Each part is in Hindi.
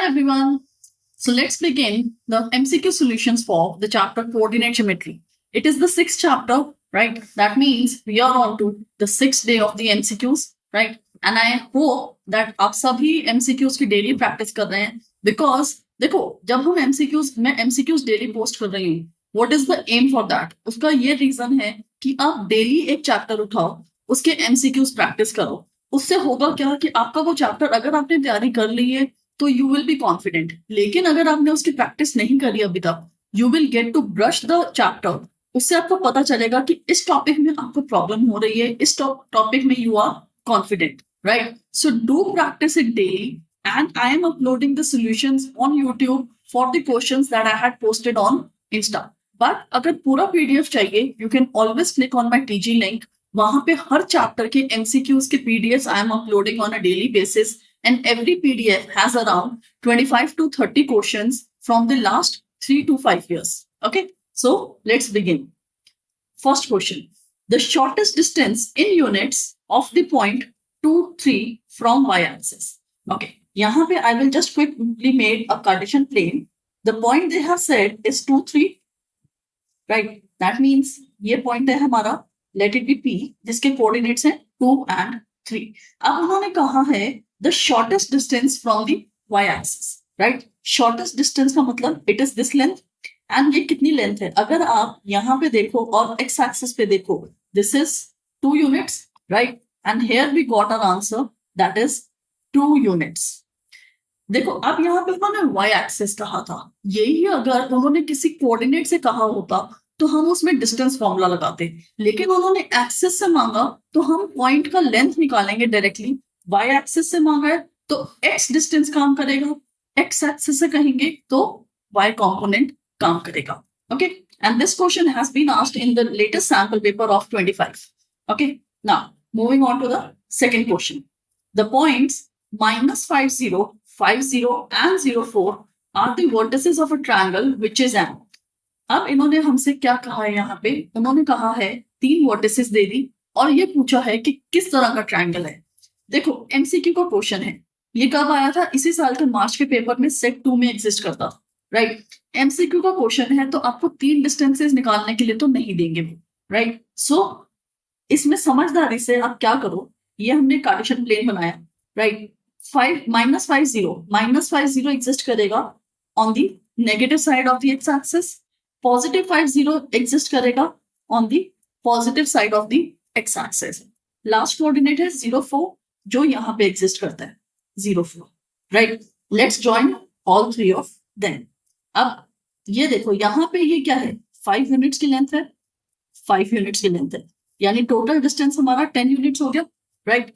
Hi everyone. So let's begin the MCQ solutions for the chapter Coordinate Geometry. It is the sixth chapter, right? That means we are on to the sixth day of the MCQs, right? And I hope that आप सभी MCQs की daily practice कर रहे हैं because देखो जब हम मैं MCQs daily post कर रही हूँ, what is the aim for that? उसका ये reason है कि आप daily एक chapter उठाओ, उसके MCQs practice करो. उससे होगा क्या कि आपका वो चैप्टर अगर आपने तैयारी कर ली है तो यू विल बी कॉन्फिडेंट. लेकिन अगर आपने उसकी प्रैक्टिस नहीं करी अभी तक, you will get to brush the chapter. उससे आपको पता चलेगा कि इस टॉपिक में आपको प्रॉब्लम हो रही है, इस टॉपिक में you are confident, right? So do practice it daily and I am uploading the solutions on YouTube for the questions that I had posted on Insta. But अगर पूरा पीडीएफ चाहिए, you can always click on my TG link. वहां पे हर चैप्टर के एमसीक्यूज के PDF I am uploading on a daily basis and every PDF has around 25 to 30 questions from the last 3 to 5 years. Okay, so let's begin. First question. The shortest distance in units of the point 2, 3 from y-axis. Okay, यहाँ पे I will just quickly make a Cartesian plane. The point they have said is 2, 3. Right, that means ये point है हमारा, let it be P, जिसके coordinates हैं 2 and 3. अब उन्होंने कहा है the shortest distance from the y-axis, right? Shortest distance का मतलब it is this length and ये कितनी length है? अगर आप यहाँ पे देखो और x-axis पे देखो, this is 2 units, right? And here we got our answer that is 2 units. देखो अब यहाँ पे उन्होंने y-axis कहा था, यही अगर उन्होंने किसी कोऑर्डिनेट से कहा होता तो हम उसमें डिस्टेंस फॉर्मूला लगाते, लेकिन उन्होंने एक्सिस से मांगा तो हम पॉइंट का लेंथ निकालेंगे डायरेक्टली. y एक्सिस से मांगा है तो x डिस्टेंस काम करेगा, x एक्सिस से कहेंगे तो y कंपोनेंट काम करेगा. Okay, and this question has been asked in the latest sample paper of 25. Okay, now moving on to the second question. The points -50, 50 and 04 are the vertices of a triangle which is um. अब इन्होंने हमसे क्या कहा है, यहाँ पे उन्होंने कहा है 3 वर्टिसेस दे दी और ये पूछा है कि किस तरह का ट्रायंगल है. देखो एमसीक्यू का क्वेश्चन है, ये कब आया था? इसी साल के मार्च के पेपर में सेट 2 में एग्जिस्ट करता, राइट? एमसीक्यू का क्वेश्चन है तो आपको 3 डिस्टेंसेस निकालने के लिए तो नहीं देंगे वो, राइट? सो इसमें समझदारी से आप क्या करो, ये हमने कार्टेशियन प्लेन बनाया, राइट? -50 एग्जिस्ट करेगा on the negative side of the X axis, +50 exist करेगा on the positive side of the X axis. Last coordinate है 04 जो यहाँ पे एग्जिस्ट करता है 04, right? Let's join all 3 of them. अब ये देखो यहाँ पे ये क्या है, 5 यूनिट्स की लेंथ है, 5 यूनिट्स की लेंथ है, यानी टोटल डिस्टेंस हमारा 10 यूनिट्स हो गया, right?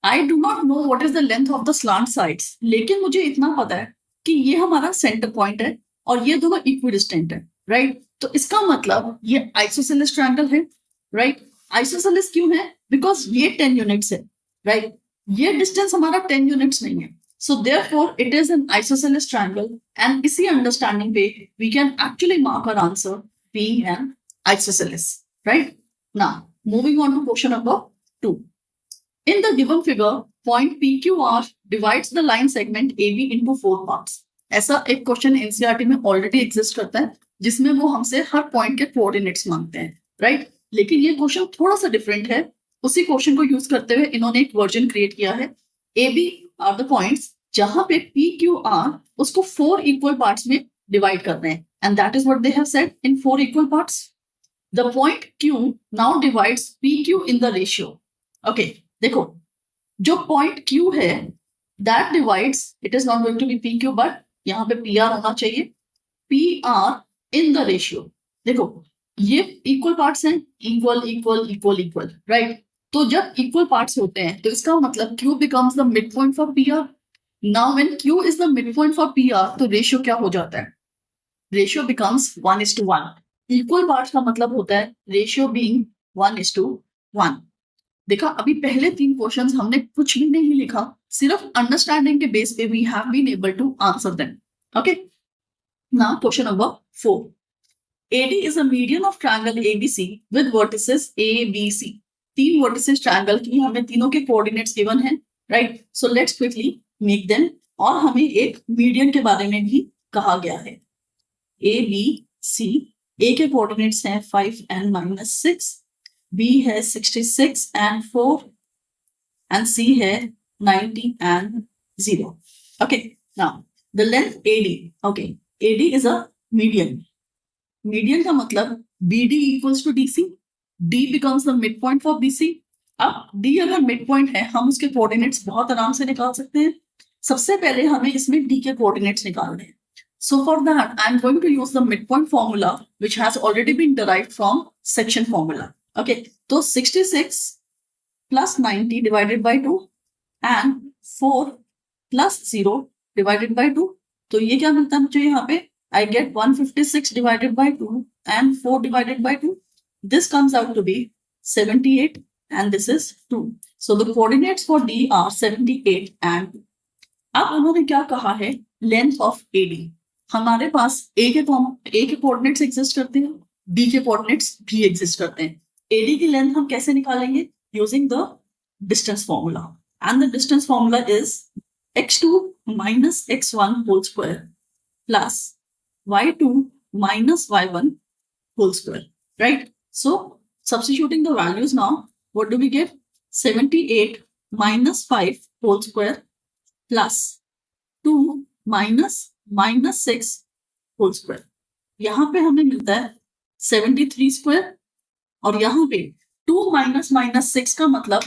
I do not know what is the length of the slant sides, लेकिन मुझे इतना पता है कि ये हमारा सेंटर पॉइंट है और ये दोनों इक्विडिस्टेंट है, राइट? तो इसका मतलब ये आइसोसेलेस ट्रायंगल है, राइट? आइसोसेलेस क्यों है? बिकॉज ये 10 यूनिट्स है, राइट? ये डिस्टेंस हमारा 10 यूनिट्स नहीं है, so therefore it is an isosceles triangle. And इसी अंडरस्टैंडिंग पे we can actually mark our answer being an isosceles, right? Now moving on to question number 2. In the given figure, point PQR divides the line segment AB into 4 parts. ऐसा एक क्वेश्चन एनसीईआरटी में ऑलरेडी एग्जिस्ट करता है जिसमें वो हमसे हर पॉइंट के कोऑर्डिनेट्स मांगते हैं, राइट? लेकिन ये क्वेश्चन थोड़ा सा डिफरेंट है. उसी क्वेश्चन को यूज करते हुए इन्होंने एक वर्जन क्रिएट किया है. AB आर द पॉइंट्स जहां पे PQR उसको 4 इक्वल पार्ट्स में डिवाइड करते हैं, and that is what they have said in 4 equal parts. The point Q now divides PQ in the ratio. Okay, देखो जो पॉइंट Q है that divides, it is not going to be PQ but यहाँ पे PR होना चाहिए, PR इन द रेशियो. देखो ये इक्वल पार्ट्स हैं, equal equal equal equal, right? तो जब इक्वल पार्ट्स होते हैं तो इसका मतलब Q becomes the mid point for PR. Now when Q is the mid point for PR तो रेशियो क्या हो जाता है? Ratio becomes 1:1. इक्वल पार्ट्स का मतलब होता है रेशियो बीइंग 1:1. देखा, अभी पहले 3 क्वेश्चंस हमने कुछ भी नहीं लिखा, सिर्फ अंडरस्टैंडिंग के बेस पे we have been able to answer them. Okay, now question number 4. AD is a median of triangle ABC with vertices A, B, C. 3 vertices triangle की हमें तीनों के coordinates given हैं, right? So let's quickly make them और हमें एक मीडियन के बारे में भी कहा गया है। ए बी सी, ए के कोऑर्डिनेट्स हैं 5 and -6, बी है 66 and 4 and C है 90 and 0. Okay, now the length AD. Okay, AD is a median. Median का मतलब BD equals to DC. D becomes the midpoint for BC. अब D अगर midpoint है, हम उसके कोऑर्डिनेट्स बहुत आराम से निकाल सकते हैं। सबसे पहले हमें इसमें D के कोऑर्डिनेट्स निकालने हैं। So for that, I'm going to use the midpoint formula, which has already been derived from section formula. Okay, तो 66 plus 90 divided by 2 and 4 plus 0 divided by 2. तो ये क्या मिलता है मुझे यहाँ पे? I get 156 divided by 2 and 4 divided by 2. This comes out to be 78 and this is 2. So the coordinates for D are 78 and 2. अब उन्होंने क्या कहा है? Length of AD. हमारे पास A के कोऑर्डिनेट्स एग्जिस्ट करते हैं, D के कोऑर्डिनेट्स भी एग्जिस्ट करते हैं। AD की लेंथ हम कैसे निकालेंगे? Using the distance formula. And the distance formula is x2 minus x1 whole square plus y2 minus y1 whole square. Right? So, substituting the values now, what do we get? 78 minus 5 whole square plus 2 minus -6 whole square. यहाँ पे हमें मिलता है 73 स्क्वायर और यहाँ पे 2 minus -6 का मतलब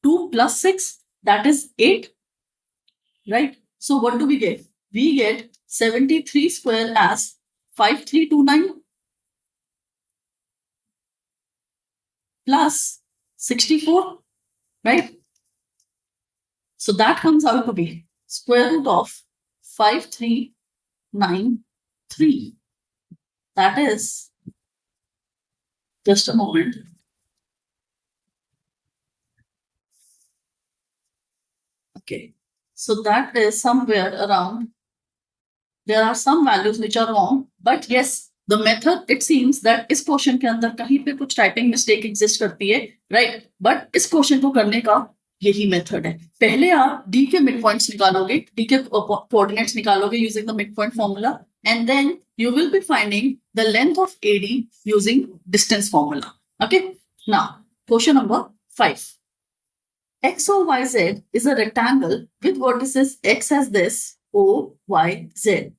2 plus 6, that is 8. Right? So what do we get? We get 73 square as 5329 plus 64. Right? So that comes out to be square root of 5393. That is, just a moment. Okay, so that is somewhere around. There are some values which are wrong, but yes, the method, it seems that इस क्वेश्चन के अंदर कहीं पे कुछ टाइपिंग मिस्टेक एग्जिस्ट करती है, राइट? बट इस क्वेश्चन को करने का यही मेथड है। पहले आप डी के मिड पॉइंट्स निकालोगे, डी के कोऑर्डिनेट्स निकालोगे using the mid point formula, and then you will be finding the length of AD using distance formula. Okay, now question number 5. X O Y Z is a rectangle with vertices X as this O Y Z.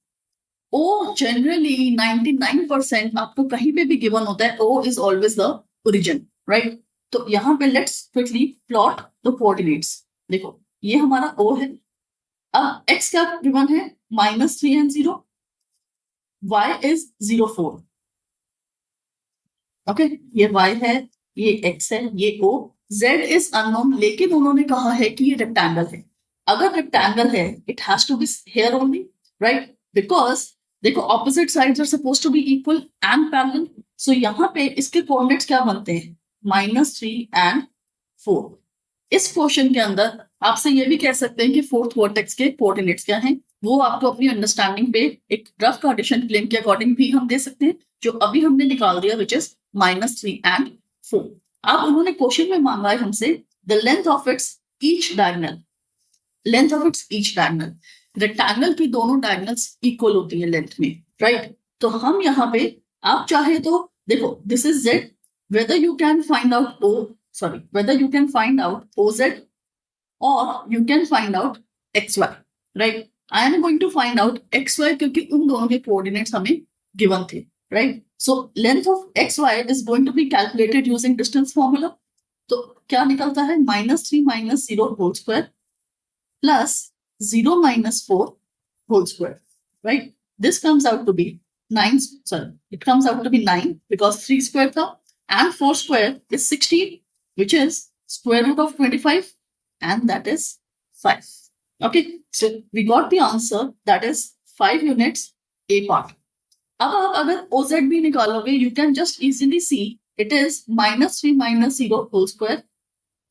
O generally 99% आपको कहीं पे भी given होता है, O is always the origin, right? तो यहाँ पे let's quickly plot the coordinates. देखो ये हमारा O है, अब X क्या given है? -3 and 0. Y is 0, 4. Okay, ये Y है, ये X है, ये O. Z is unknown, लेकिन उन्होंने कहा है कि ये रेक्टेंगल है। अगर रेक्टेंगल है, it has to be here only, right? Because देखो opposite sides are supposed to be equal and parallel. So यहाँ पे इसके कोऑर्डिनेट्स क्या बनते हैं? -3 and 4. इस क्वेश्चन के अंदर आपसे ये भी कह सकते हैं कि फोर्थ वर्टेक्स के कोऑर्डिनेट्स क्या हैं, वो आपको अपनी अंडरस्टैंडिंग पे एक रफ कार्टेशियन प्लेन के अकॉर्डिंग भी हम दे सकते हैं, जो अभी हमने निकाल दिया, विच इज -3 and 4. अब उन्होंने क्वेश्चन में मांगा है हमसे the length of its each diagonal. Length of its each diagonal, rectangle की दोनों डायगोनल्स इक्वल होती है लेंथ में, राइट? तो हम यहाँ पे आप चाहे तो देखो, this is Z, whether you can find out OZ or you can find out XY, right? I am going to find out XY क्योंकि उन दोनों के कोऑर्डिनेट्स हमें गिवन थे, right? So length of XY is going to be calculated using distance formula. तो क्या निकलता है? -3 - 0 whole square plus 0 - 4 whole square, right? This comes out to be 9. It comes out to be 9 because 3 square था, and 4 square is 16, which is square root of 25, and that is 5. Okay, so we got the answer, that is 5 units A part. अब आप अगर OZ भी निकालोगे, you can just easily see it is -3 - 0 whole square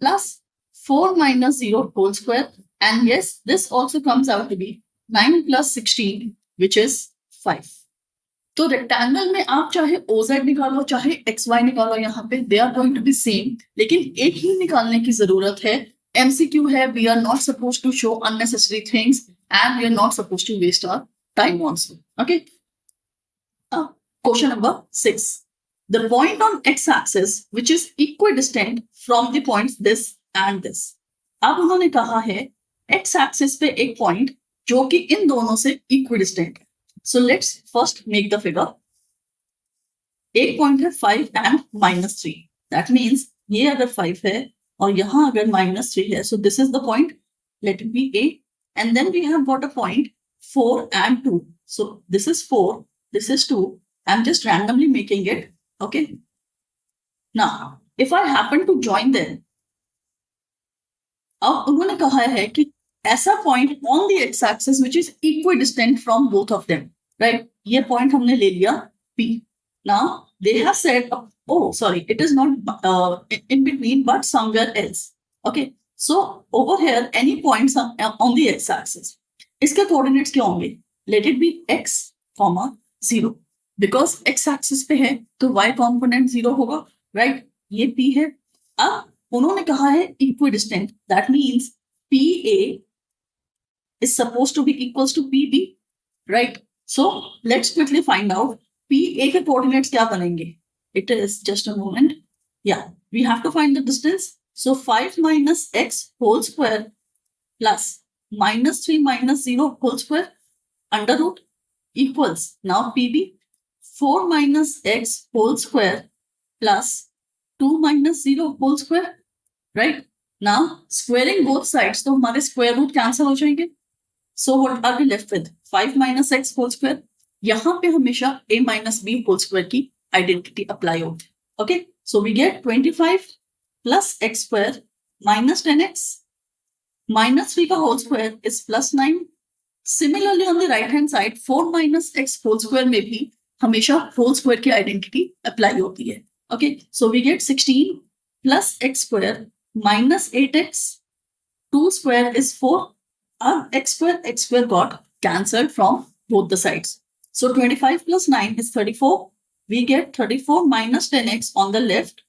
plus 4 - 0 whole square, and yes, this also comes out to be 9 plus 16, which is 5. तो रेक्टेंगल में आप चाहे OZ निकालो चाहे XY निकालो, यहाँ पे they are going to be same, लेकिन एक ही निकालने की जरूरत है। MCQ है, we are not suppose to show unnecessary things, and we are not supposed to waste our time also. Okay. Question number 6. The point on x-axis which is equidistant from the points this and this. अब उन्होंने कहा है x-axis पे एक point जो कि इन दोनों से equidistant है. So let's first make the figure. एक पॉइंट है 5 and -3. That means ये अगर 5 है और यहाँ अगर -3 है, so this is the point. Let it be A. And then we have got a point 4 and 2. So this is 4, this is 2. I'm just randomly making it. Okay. Now, if I happen to join them, अब उन्होंने कहा है कि ऐसा point on the x-axis which is equidistant from both of them, right? ये point हमने ले लिया P. Now they have said, oh sorry, it is not in between but somewhere else. Okay, so over here any points on the x-axis. इसके coordinates क्या होंगे? Let it be x, 0. Because x-axis पे है तो y component 0 होगा, right? ये P है. अब उन्होंने कहा है equidistant. That means PA is supposed to be equals to PB, right? So let's quickly find out PA के coordinates क्या बनेंगे? It is just a moment. Yeah, we have to find the distance. So 5 minus x whole square plus -3 minus 0 whole square under root equals now PB 4 minus x whole square plus 2 minus 0 whole square, right? Now squaring both sides तो हमारे square root cancel हो जाएंगे. So what are we left with? 5 minus x whole square. यहाँ पे हमेशा a minus b whole square की identity apply होती है. Okay, so we get 25 plus x square minus 10x minus 3 का whole square is plus 9. Similarly on the right hand side 4 minus x whole square में भी हमेशा whole square की identity apply होती है. Okay, so we get 16 plus x square minus 8x 2 square is 4. X square got cancelled from both the sides. So 25 plus 9 is 34. We get 34 minus 10x on the left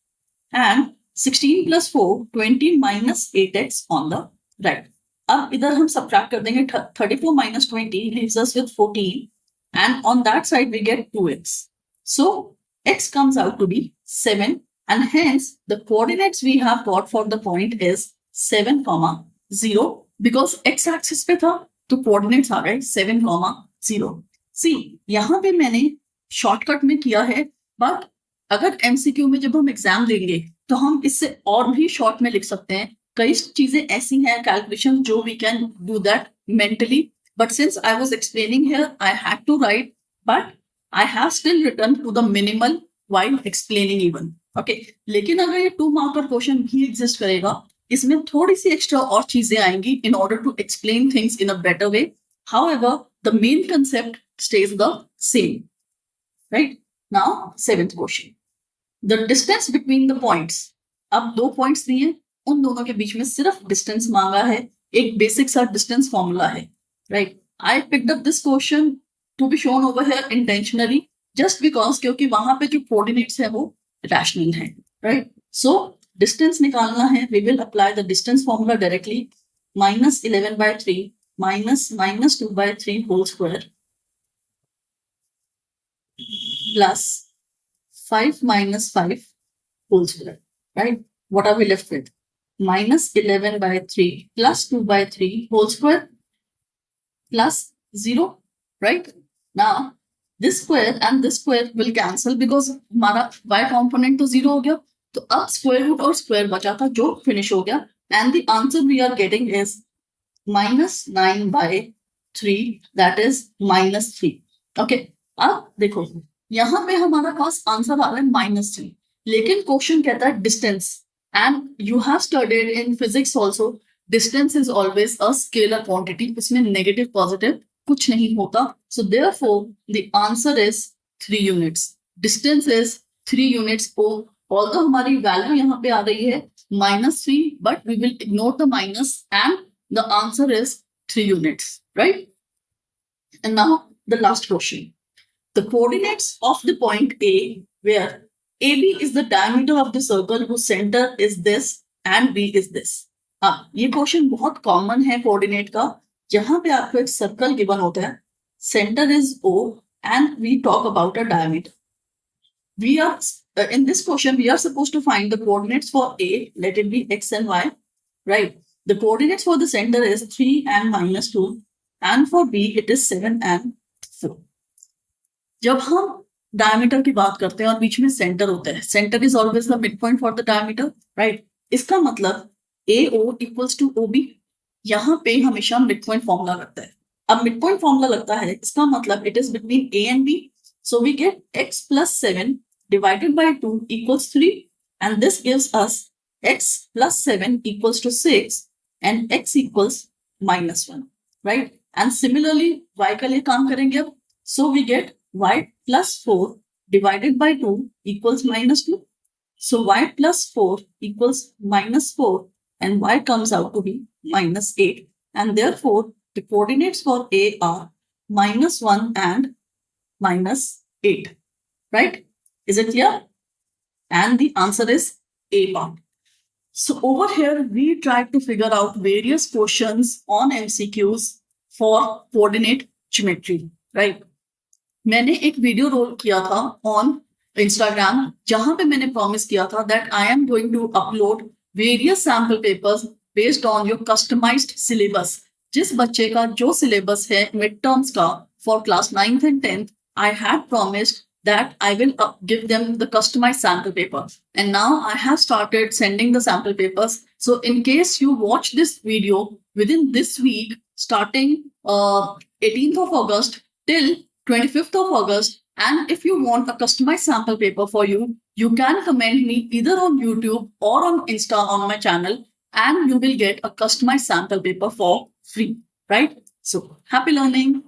and 16 plus 4, 20 minus 8x on the right. अब इधर हम subtract कर देंगे 34 minus 20 leaves us with 14 and on that side we get 2x. So x comes out to be 7 and hence the coordinates we have got for the point is 7, 0 because x-axis पे था तो coordinates आ गए 7, 0. See, यहाँ पे मैंने शॉर्टकट में किया है बट अगर MCQ में जब हम एग्जाम देंगे तो हम इससे और भी शॉर्ट में लिख सकते हैं. कई चीजें ऐसी हैं कैलकुलेशन जो we can do that mentally but since I was explaining here I had to write but I have still written to the minimal while explaining even. Okay, लेकिन अगर ये 2 मार्कर क्वेश्चन भी एग्जिस्ट करेगा इसमें थोड़ी सी एक्स्ट्रा और चीजें आएंगी in order to explain things in a better way. However the main concept stays the same. Right? Now, 7th question. The distance between the points. अब 2 points दिए, उन दोनों के बीच में सिर्फ distance मांगा है. एक basic सा distance formula है. Right? I picked up this question to be shown over here intentionally just because क्योंकि वहां पे जो coordinates है वो rational है. Right? So, distance निकालना है. We will apply the distance formula directly. Minus 11 by 3 minus 2 by 3 whole square plus 5 minus 5 whole square, right? What are we left with? Minus 11 by 3 plus 2 by 3 whole square plus 0, right? Now, this square and this square will cancel because हमारा y component तो 0 हो गया. तो अब square root और square बचा था जो finish हो गया. And the answer we are getting is minus 9 by 3, that is minus 3. Okay, अब देखो यहाँ पे हमारा पास आंसर आ रहा है -3 लेकिन क्वेश्चन कहता है distance and you have studied in physics also distance is always a scalar quantity. इसमें नेगेटिव पॉजिटिव कुछ नहीं होता. So therefore the answer is 3 units. Distance is 3 units. Although हमारी वैल्यू यहाँ पे आ रही है -3 but we will ignore the minus and the answer is 3 units, right? And now the last question. The coordinates of the point A, where AB is the diameter of the circle whose center is this and B is this. ये क्वेश्चन बहुत कॉमन है कोऑर्डिनेट का. जहां पे आपको एक सर्कल गिवन होता है, centre is O and we talk about a diameter. We are in this question we are supposed to find the coordinates for A, let it be x and y, right? The coordinates for the center is 3 and -2 and for B it is 7 and 4. जब हम डायमीटर की बात करते हैं और बीच में सेंटर होता है, centre is always the mid point for the diameter, right? इसका मतलब AO इक्वल्स टू OB. यहाँ पे हमेशा मिड पॉइंट फॉर्मूला लगता है. अब मिड पॉइंट फॉर्मूला लगता है, इसका मतलब it is between A and B. So we get x plus 7 divided by 2 equals 3 and this gives us x plus 7 equals to 6 and x equals -1, right? And similarly y का लिए काम करेंगे अब. So we get y plus 4 divided by 2 equals -2. So y plus 4 equals -4 and y comes out to be -8. And therefore the coordinates for A are -1 and -8, right? Is it clear? And the answer is A part. So over here, we tried to figure out various questions on MCQs for coordinate geometry, right? मैंने एक वीडियो रोल किया था ऑन इंस्टाग्राम जहां पे मैंने प्रॉमिस किया था that I am going to upload various sample papers based on your customised syllabus. जिस बच्चे का जो सिलेबस है मिड टर्म्स का for class 9th and 10th, I had promised that I will give them the customized sample paper. And now I have started sending the sample papers. So in case you watch this video within this week, starting 18th of August till 25th of August, and if you want a customized sample paper for you, you can comment me either on YouTube or on Insta on my channel, and you will get a customized sample paper for free, right? So happy learning.